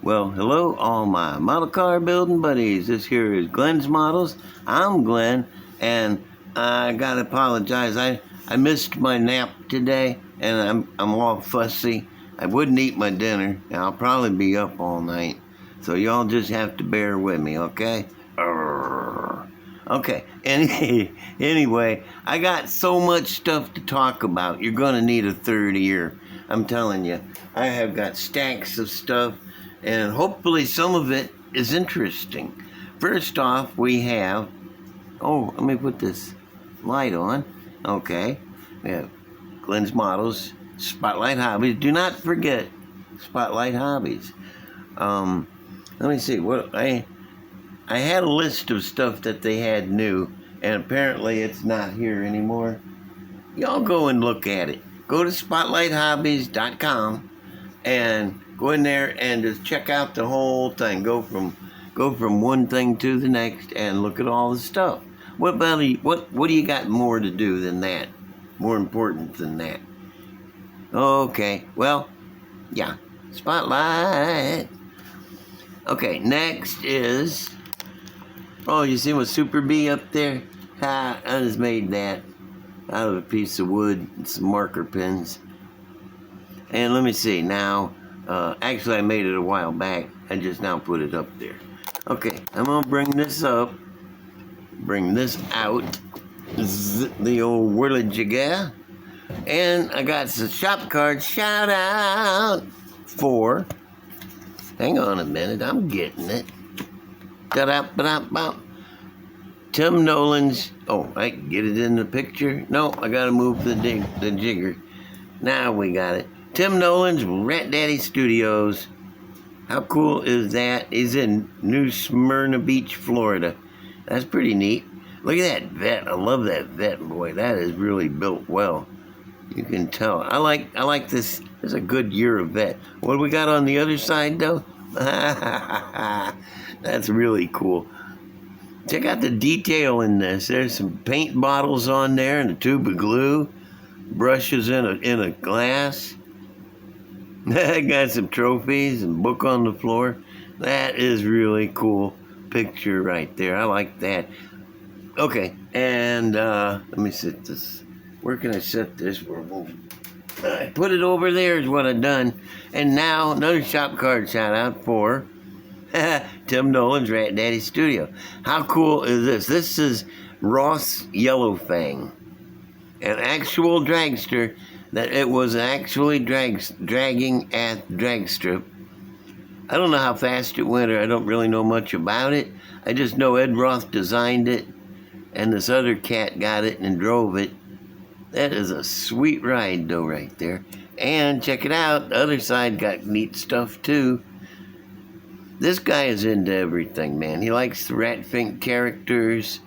Well, hello, all my model car building buddies. This here is Glenn's Models. I'm Glenn, and I gotta apologize. I missed my nap today, and I'm all fussy. I wouldn't eat my dinner, and I'll probably be up all night. So y'all just have to bear with me, okay? Okay. Anyway, I got so much stuff to talk about. You're gonna need a third ear. I'm telling you. I have got stacks of stuff, and hopefully some of it is interesting. First off, we have, let me put this light on. Okay, we have Glenn's Models, Spotlight Hobbies. Do not forget Spotlight Hobbies. Let me see, what I had a list of stuff that they had new, and apparently it's not here anymore. Y'all go and look at it. Go to spotlighthobbies.com and go in there and just check out the whole thing. Go from one thing to the next and look at all the stuff. What do you got more to do than that? More important than that? Okay, well, yeah, Spotlight. Okay, next is, you see my Super Bee up there? I just made that out of a piece of wood and some marker pens. And let me see, now, actually I made it a while back. I just now put it up there. Okay, I'm gonna bring this up, bring this out, the old whirligigger. And I got some shop card shout out for, hang on a minute, I'm getting it. Tim Nolan's, I can get it in the picture. No, I gotta move the jigger. Now we got it. Tim Nolan's Rat Daddy Studios. How cool is that? He's in New Smyrna Beach, Florida. That's pretty neat. Look at that vet. I love that vet, boy. That is really built well. You can tell. I like this. It's a good year of vet. What do we got on the other side, though? That's really cool. Check out the detail in this. There's some paint bottles on there and a tube of glue. Brushes in a glass. I got some trophies and book on the floor. That is really cool picture right there. I like that. Okay, and let me set this. Where can I set this? I put it over there is what I've done. And now another shop card shout out for Tim Nolan's Rat Daddy Studio. How cool is this? This is Ross Yellowfang, an actual dragster that it was actually dragging at drag strip. I don't know how fast it went, or I don't really know much about it. I just know Ed Roth designed it, and this other cat got it and drove it. That is a sweet ride, though, right there. And check it out, the other side got neat stuff, too. This guy is into everything, man. He likes the Rat Fink characters.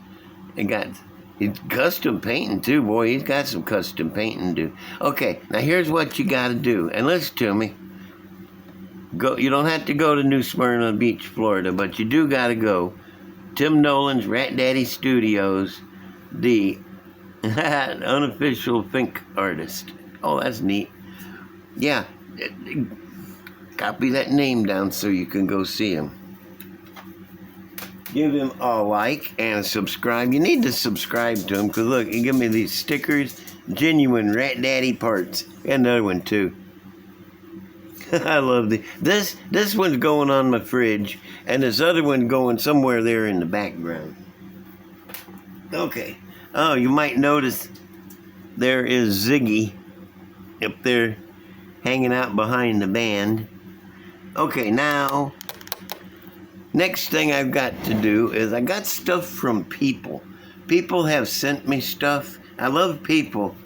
He's custom painting, too, boy. He's got some custom painting to do. Okay, now here's what you got to do. And listen to me. You don't have to go to New Smyrna Beach, Florida, but you do got to go. Tim Nolan's Rat Daddy Studios, the unofficial Fink artist. Oh, that's neat. Yeah, copy that name down so you can go see him. Give him a like and a subscribe. You need to subscribe to him because look, he give me these stickers, genuine Rat Daddy parts. Got another one too. I love this one's going on my fridge, and this other one going somewhere there in the background. Okay. Oh, you might notice there is Ziggy up there hanging out behind the band. Okay, now, next thing I've got to do is I got stuff from people. People have sent me stuff. I love people.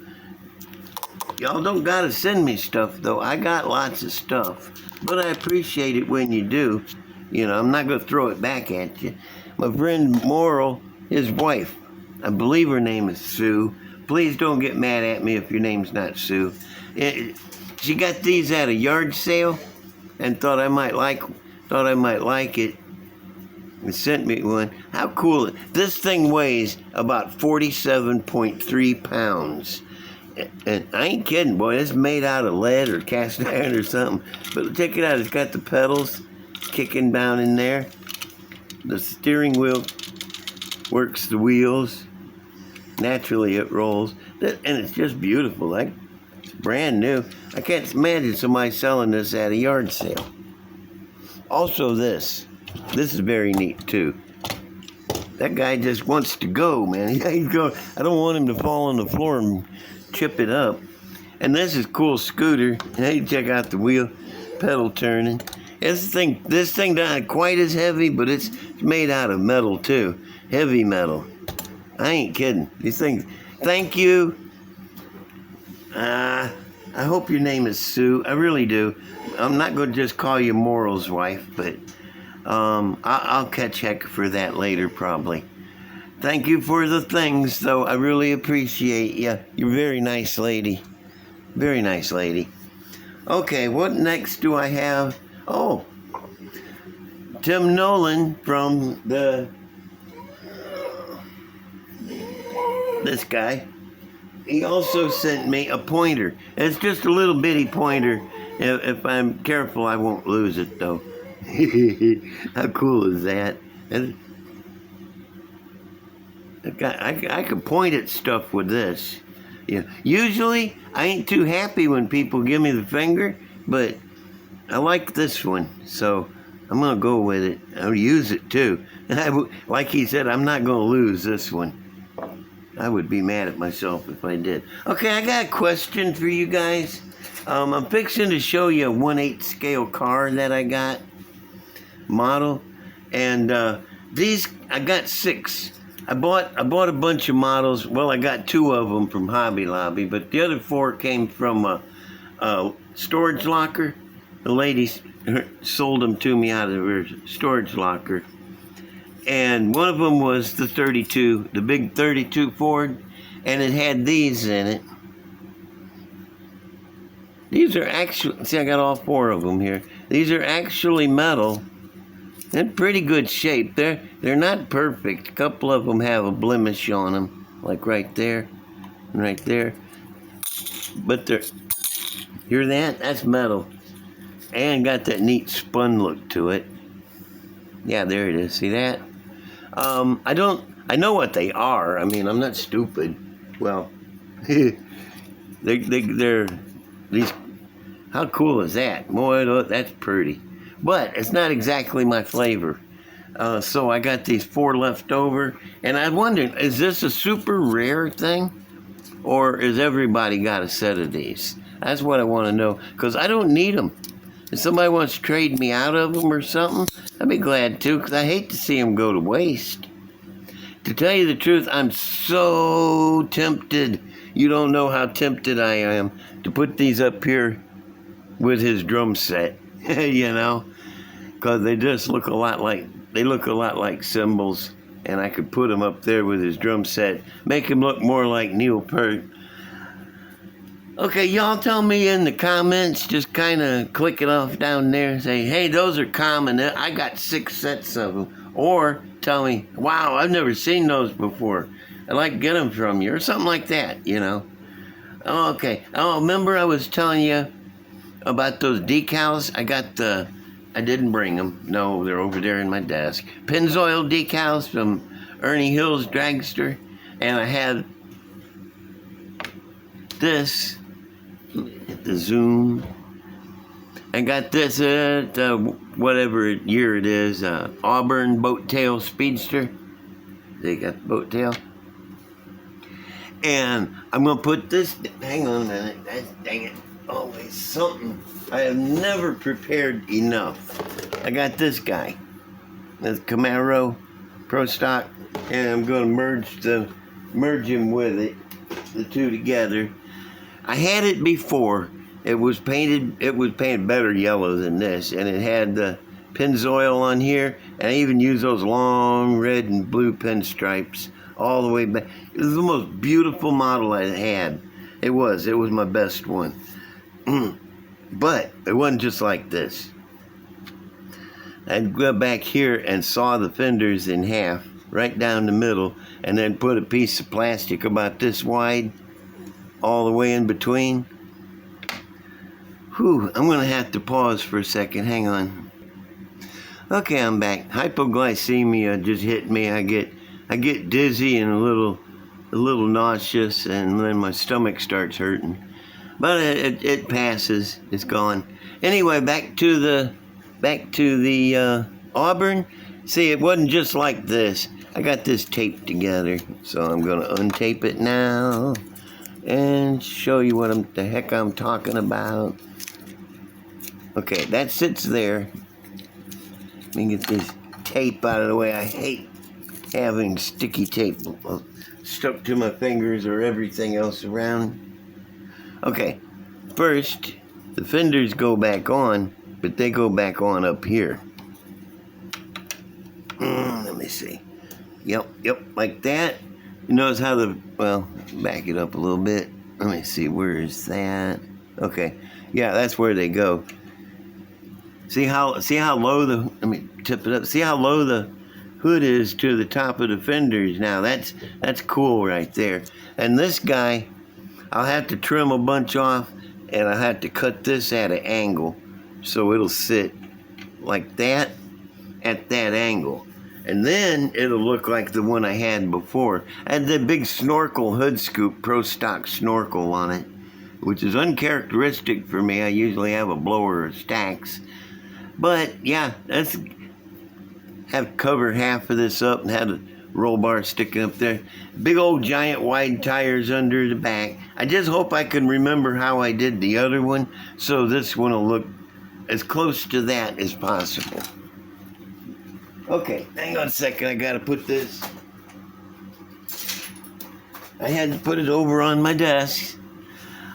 Y'all don't gotta send me stuff, though. I got lots of stuff, but I appreciate it when you do. You know, I'm not gonna throw it back at you. My friend Morrill, his wife, I believe her name is Sue. Please don't get mad at me if your name's not Sue. She got these at a yard sale and thought I might like it. And sent me one. How cool. This thing weighs about 47.3 pounds. And I ain't kidding, boy. It's made out of lead or cast iron or something. But check it out. It's got the pedals. kicking down in there. The steering wheel works the wheels. Naturally it rolls. And it's just beautiful. Like, it's brand new. I can't imagine somebody selling this at a yard sale. Also this. This is very neat too. That guy just wants to go, man. He's going. I don't want him to fall on the floor and chip it up. And this is a cool scooter. Hey, check out the wheel, pedal turning. This thing not quite as heavy, but it's made out of metal too. Heavy metal. I ain't kidding. These things. Thank you. I hope your name is Sue. I really do. I'm not going to just call you Moral's wife, but I'll catch heck for that later probably. Thank you for the things, though. I really appreciate you. You're a very nice lady. Very nice lady. Okay, what next do I have? Oh, Tim Nolan from this guy. He also sent me a pointer. It's just a little bitty pointer. If I'm careful, I won't lose it, though. How cool is that? I could point at stuff with this. Yeah. Usually, I ain't too happy when people give me the finger, but I like this one, so I'm going to go with it. I'll use it, too. And like he said, I'm not going to lose this one. I would be mad at myself if I did. Okay, I got a question for you guys. I'm fixing to show you a 1/8 scale car that I got. Model. And these, I got 6. I bought a bunch of models. Well, I got 2 of them from Hobby Lobby, but the other 4 came from a storage locker. The lady sold them to me out of her storage locker. And one of them was the 32, the big 32 Ford, and it had these in it. These are actually, see, I got all 4 of them here. These are actually metal. In pretty good shape. They're not perfect. A couple of them have a blemish on them, like right there and right there. But they're, hear that? That's metal. And got that neat spun look to it. Yeah, there it is. See that? I know what they are. I mean, I'm not stupid. Well, they're these. How cool is that? Boy, that's pretty. But it's not exactly my flavor. So I got these 4 left over. And I wondered, is this a super rare thing? Or is everybody got a set of these? That's what I want to know. Because I don't need them. If somebody wants to trade me out of them or something, I'd be glad to. Because I hate to see them go to waste. To tell you the truth, I'm so tempted. You don't know how tempted I am to put these up here with his drum set. You know, because they just look a lot like cymbals, and I could put him up there with his drum set, make him look more like Neil Peart. Okay, y'all tell me in the comments, just kind of click it off down there and say, hey, those are common. I got 6 sets of them. Or tell me, wow, I've never seen those before. I'd like to get them from you, or something like that, you know. Okay, oh, remember I was telling you about those decals? I didn't bring them. No, they're over there in my desk. Pennzoil decals from Ernie Hill's Dragster. And I had this, hit the zoom. I got this at whatever year it is, Auburn Boat Tail Speedster. They got the boat tail. And I'm going to put this, hang on a minute, dang it. Always something. I have never prepared enough. I got this guy, this Camaro Pro Stock, and I'm going to merge him with it, the two together. I had it before. It was painted better yellow than this, and it had the Pennzoil on here, and I even used those long red and blue pinstripes all the way back. It was the most beautiful model I had. It was my best one. But it wasn't just like this. I'd go back here and saw the fenders in half, right down the middle, and then put a piece of plastic about this wide all the way in between. Whew, I'm going to have to pause for a second. Hang on. Okay, I'm back. Hypoglycemia just hit me. I get dizzy and a little nauseous, and then my stomach starts hurting. But it passes. It's gone. Anyway, back to the Auburn. See, it wasn't just like this. I got this taped together, so I'm gonna untape it now and show you what the heck I'm talking about. Okay, that sits there. Let me get this tape out of the way. I hate having sticky tape stuck to my fingers or everything else around. Okay, first, the fenders go back on, but they go back on up here. Let me see. Yep, like that. You notice how back it up a little bit. Let me see, where is that? Okay, yeah, that's where they go. See how low let me tip it up. See how low the hood is to the top of the fenders. Now that's cool right there. And this guy, I'll have to trim a bunch off, and I'll have to cut this at an angle so it'll sit like that at that angle. And then it'll look like the one I had before. I had the big snorkel hood scoop, Pro Stock snorkel on it, which is uncharacteristic for me. I usually have a blower or stacks. But yeah, have to cover half of this up and have a roll bar sticking up there. Big old giant wide tires under the back. I just hope I can remember how I did the other one, so this one will look as close to that as possible. Okay, hang on a second, I gotta put this. I had to put it over on my desk.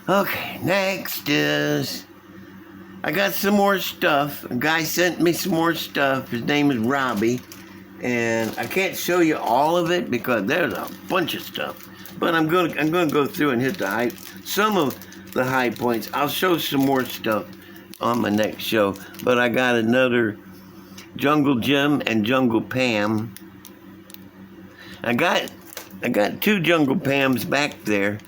Okay, next is, I got some more stuff. A guy sent me some more stuff. His name is Robbie. And I can't show you all of it because there's a bunch of stuff. But I'm gonna go through and hit some of the high points. I'll show some more stuff on my next show. But I got another Jungle Jim and Jungle Pam. I got two Jungle Pams back there.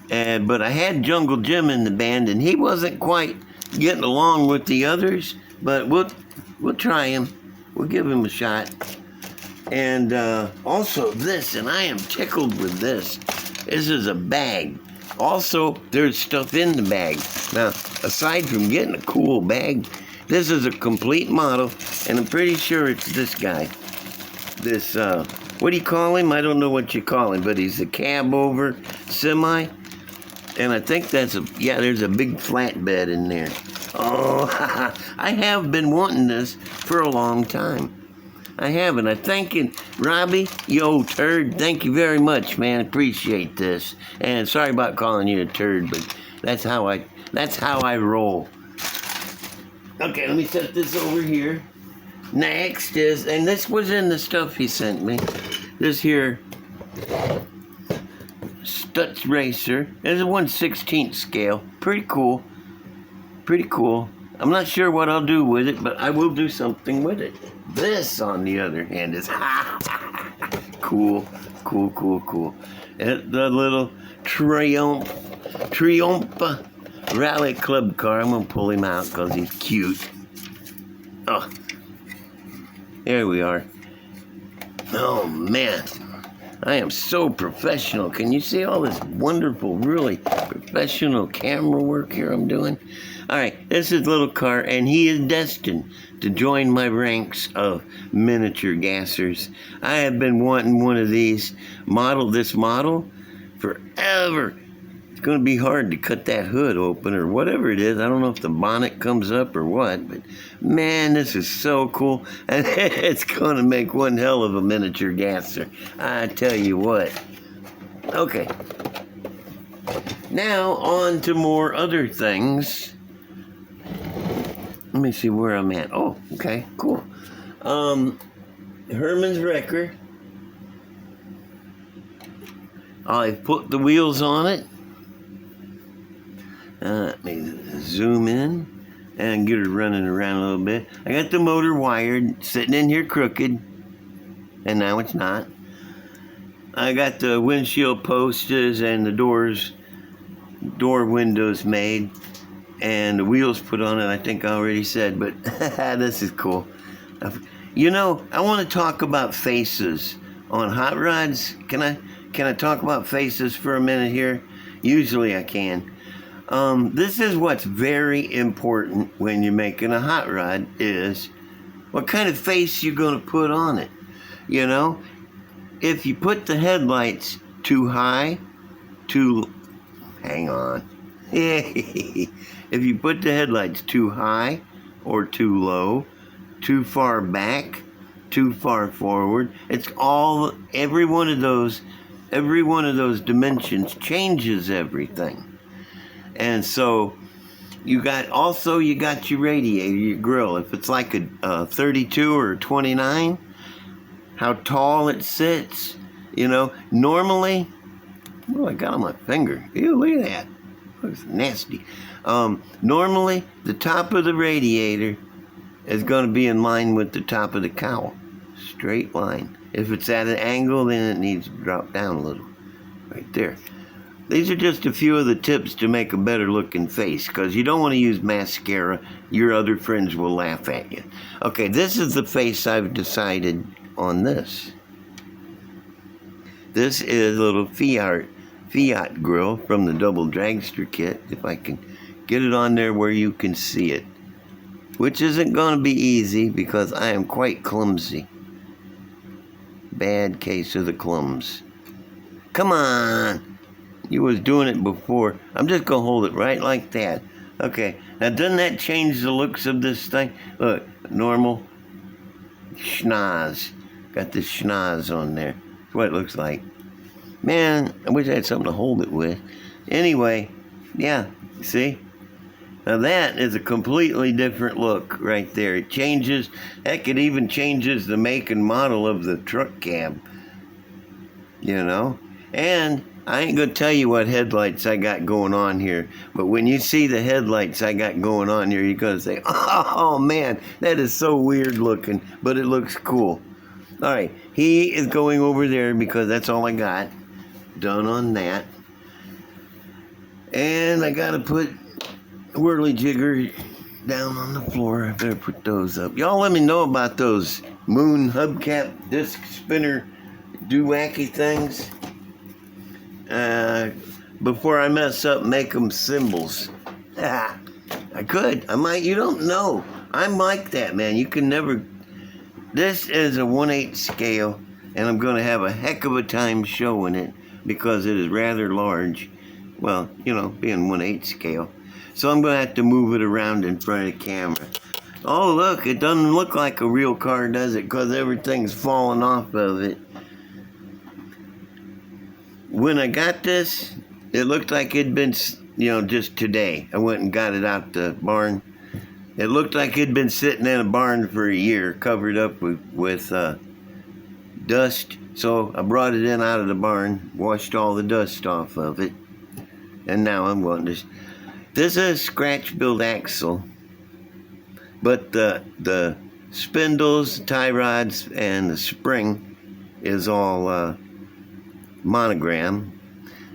But I had Jungle Jim in the band, and he wasn't quite getting along with the others. But we'll try him. We'll give him a shot. And also this, and I am tickled with this. This is a bag. Also, there's stuff in the bag. Now, aside from getting a cool bag, this is a complete model, and I'm pretty sure it's this guy. This, what do you call him? I don't know what you call him, but he's a cab over semi. And I think there's a big flatbed in there. Oh, I have been wanting this for a long time. I have, and I thank you, Robbie, you old turd. Thank you very much, man. Appreciate this. And sorry about calling you a turd, but that's how I roll. Okay, let me set this over here. Next is, and this was in the stuff he sent me. This here Stut Racer. It's a 1/16 scale. Pretty cool. I'm not sure what I'll do with it, but I will do something with it. This, on the other hand, is cool. And the little Triumph Rally Club car. I'm gonna pull him out because he's cute. Oh, there we are. Oh man, I am so professional. Can you see all this wonderful, really professional camera work here I'm doing? All right, this is a little car, and he is destined to join my ranks of miniature gassers. I have been wanting one of these this model forever. It's going to be hard to cut that hood open or whatever it is. I don't know if the bonnet comes up or what, but man, this is so cool. And it's going to make one hell of a miniature gasser. I tell you what. Okay. Now, on to more other things. Let me see where I'm at. Oh, okay, cool. Hermans Recer. I've put the wheels on it. Let me zoom in and get her running around a little bit. I got the motor wired, sitting in here crooked, and now it's not. I got the windshield posters and the door windows made. and the wheels put on it, I think I already said, but this is cool. You know, I want to talk about faces on hot rods. Can I talk about faces for a minute here? Usually I can. This is what's very important when you're making a hot rod is what kind of face you're going to put on it. You know, if you put the headlights too high, hang on. If you put the headlights too high or too low, too far back, too far forward, every one of those dimensions changes everything. And so you got your radiator, your grill. If it's like a 32 or a 29, how tall it sits, you know. Normally, I got on my finger. Ew, look at that. Looks nasty. Normally, the top of the radiator is going to be in line with the top of the cowl. Straight line. If it's at an angle, then it needs to drop down a little. Right there. These are just a few of the tips to make a better looking face, because you don't want to use mascara. Your other friends will laugh at you. Okay, this is the face I've decided on this. This is a little Fiat grill from the double dragster kit, if I can get it on there where you can see it, which isn't going to be easy because I am quite clumsy. Bad case of the clums. Come on! You was doing it before. I'm just going to hold it right like that. Okay, now doesn't that change the looks of this thing? Look, normal schnoz. Got this schnoz on there. That's what it looks like. Man, I wish I had something to hold it with. Anyway, yeah, see? Now that is a completely different look right there. It changes, heck, it even changes the make and model of the truck cab. You know? And I ain't gonna tell you what headlights I got going on here, but when you see the headlights I got going on here, you're gonna say, oh man, that is so weird looking, but it looks cool. All right, he is going over there because that's all I got done on that. And I gotta put whirly jigger down on the floor. I better put those up. Y'all let me know about those moon hubcap disc spinner do-wacky things. Before I mess up, make them symbols. I could. I might. You don't know. I'm like that, man. You can never. This is a 1/8 scale, and I'm going to have a heck of a time showing it because it is rather large. Well, you know, being 1/8 scale. So I'm going to have to move it around in front of the camera. Oh, look. It doesn't look like a real car, does it? Because everything's falling off of it. When I got this, it looked like it'd been, you know, just today. I went and got it out the barn. It looked like it'd been sitting in a barn for a year, covered up with dust. So I brought it in out of the barn, washed all the dust off of it, and now I'm going to. This is a scratch-built axle, but the spindles, tie rods, and the spring is all monogram,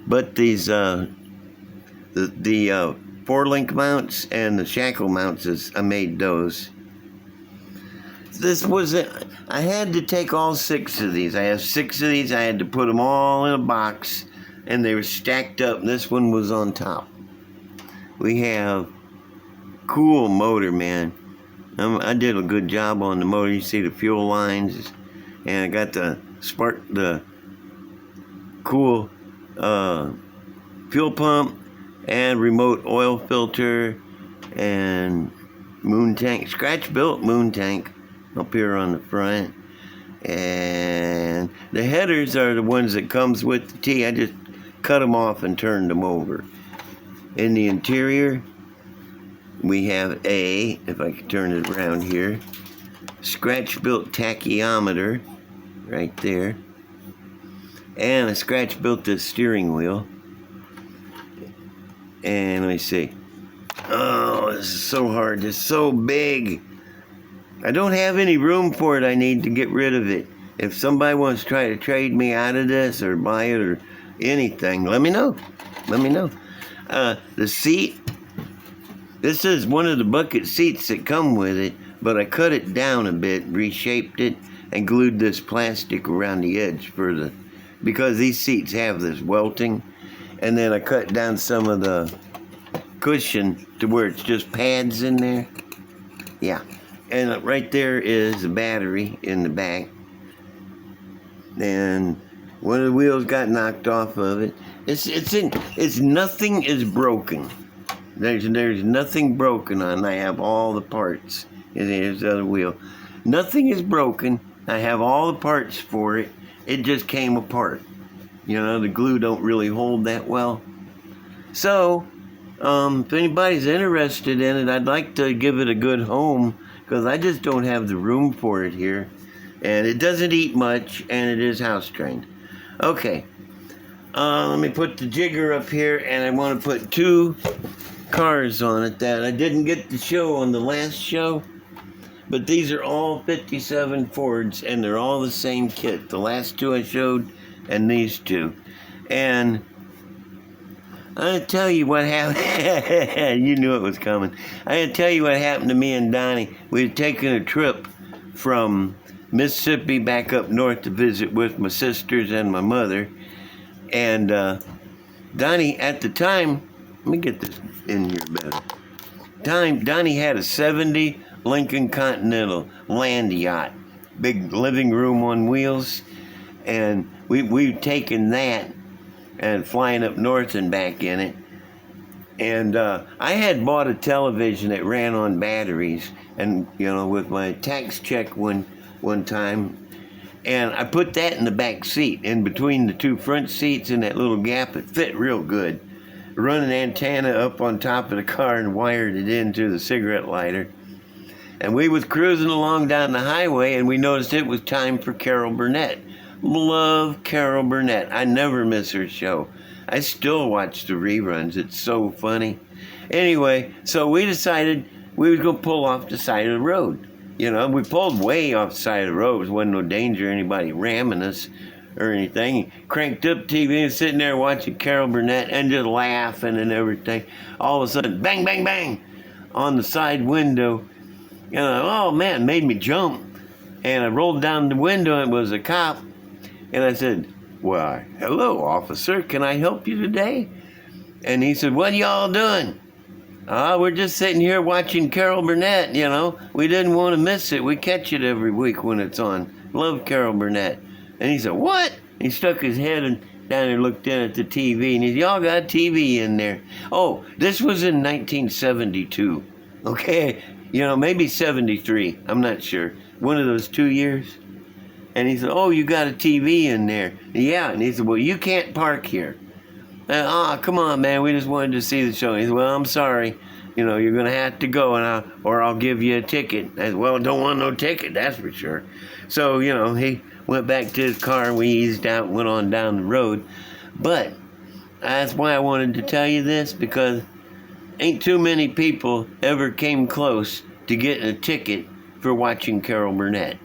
but these the 4-link mounts and the shackle mounts, I made those. This was it. I had to take all 6 of these. I have 6 of these. I had to put them all in a box, and they were stacked up. This one was on top. We have cool motor, man. I did a good job on the motor. You see the fuel lines, and I got the cool fuel pump and remote oil filter and moon tank, scratch built moon tank up here on the front. And the headers are the ones that comes with the T. I just cut them off and turned them over. In the interior, we have if I can turn it around here, scratch built tachometer right there. And I scratch built this steering wheel. And let me see. Oh, this is so hard. It's so big. I don't have any room for it. I need to get rid of it. If somebody wants to try to trade me out of this or buy it or anything, let me know. Let me know. The seat This is one of the bucket seats that come with it, but I cut it down a bit, reshaped it, and glued this plastic around the edge because these seats have this welting. And then I cut down some of the cushion to where it's just pads in there. Yeah. And right there is a battery in the back. And one of the wheels got knocked off of it. It's nothing is broken. There's nothing broken on it. I have all the parts. And there's the other wheel. Nothing is broken. I have all the parts for it. It just came apart. You know, the glue don't really hold that well. So, if anybody's interested in it, I'd like to give it a good home because I just don't have the room for it here. And it doesn't eat much, and it is house trained. Okay, let me put the jigger up here, and I want to put 2 cars on it that I didn't get to show on the last show. But these are all 57 Fords, and they're all the same kit. The last 2 I showed, and these 2. And I'll tell you what happened. You knew it was coming. I'll tell you what happened to me and Donnie. We had taken a trip from Mississippi back up north to visit with my sisters and my mother. And Donnie, at the time, let me get this in here better. Donnie had a 70 Lincoln Continental land yacht, big living room on wheels. And we've taken that and flying up north and back in it. And I had bought a television that ran on batteries, and you know, with my tax check one time, and I put that in the back seat, in between the 2 front seats, in that little gap. It fit real good. Run an antenna up on top of the car and wired it into the cigarette lighter. And we was cruising along down the highway, and we noticed it was time for Carol Burnett. Love Carol Burnett. I never miss her show. I still watch the reruns. It's so funny. Anyway, so we decided we was going to pull off the side of the road. You know, we pulled way off the side of the road. There wasn't no danger of anybody ramming us or anything. Cranked up TV and sitting there watching Carol Burnett and just laughing and everything. All of a sudden, bang, bang, bang on the side window. And oh man, it made me jump. And I rolled down the window and it was a cop. And I said, "Why, hello, officer. Can I help you today?" And he said, "What y'all doing?" We're just sitting here watching Carol Burnett, you know. We didn't want to miss it. We catch it every week when it's on. Love Carol Burnett." And he said, "What?" He stuck his head down there and looked in at the TV. And he said, "Y'all got TV in there." Oh, this was in 1972. Okay, you know, maybe 73. I'm not sure. One of those 2 years. And he said, "Oh, you got a TV in there." "Yeah." And he said, "Well, you can't park here." "Come on, man. We just wanted to see the show." He said, "Well, I'm sorry. You know, you're going to have to go, or I'll give you a ticket." I said, "Well, don't want no ticket, that's for sure." So, you know, he went back to his car, and we eased out and went on down the road. But that's why I wanted to tell you this, because ain't too many people ever came close to getting a ticket for watching Carol Burnett.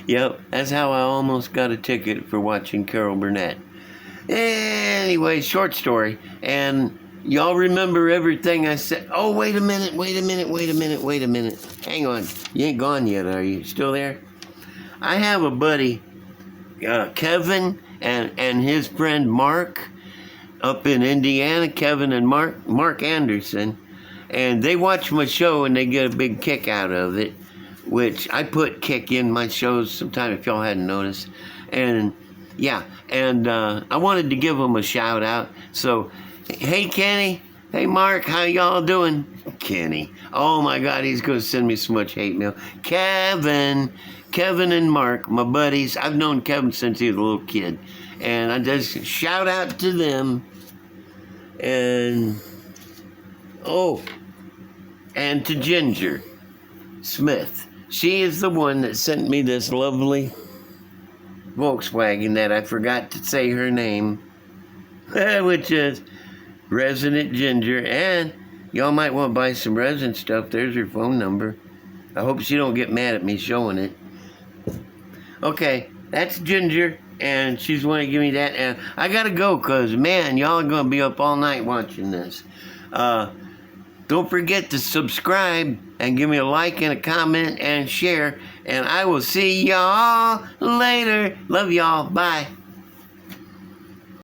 Yep, that's how I almost got a ticket for watching Carol Burnett. Anyway, short story. And y'all remember everything I said. Oh, wait a minute. Hang on. You ain't gone yet, are you? Still there? I have a buddy, Kevin, and his friend Mark up in Indiana. Kevin and Mark Anderson. And they watch my show and they get a big kick out of it, which I put kick in my shows sometime if y'all hadn't noticed. And yeah, and I wanted to give them a shout out. So, hey Kenny, hey Mark, how y'all doing? Kenny, oh my God, he's going to send me so much hate mail. Kevin and Mark, my buddies. I've known Kevin since he was a little kid. And I just shout out to them. And, oh, and to Ginger Smith. She is the one that sent me this lovely Volkswagen that I forgot to say her name, which is Resident Ginger. And y'all might want to buy some resin stuff. There's her phone number. I hope she don't get mad at me showing it. Okay, that's Ginger, and she's want to give me that. And I gotta go, cause man, y'all are gonna be up all night watching this. Don't forget to subscribe and give me a like and a comment and share. And I will see y'all later. Love y'all. Bye.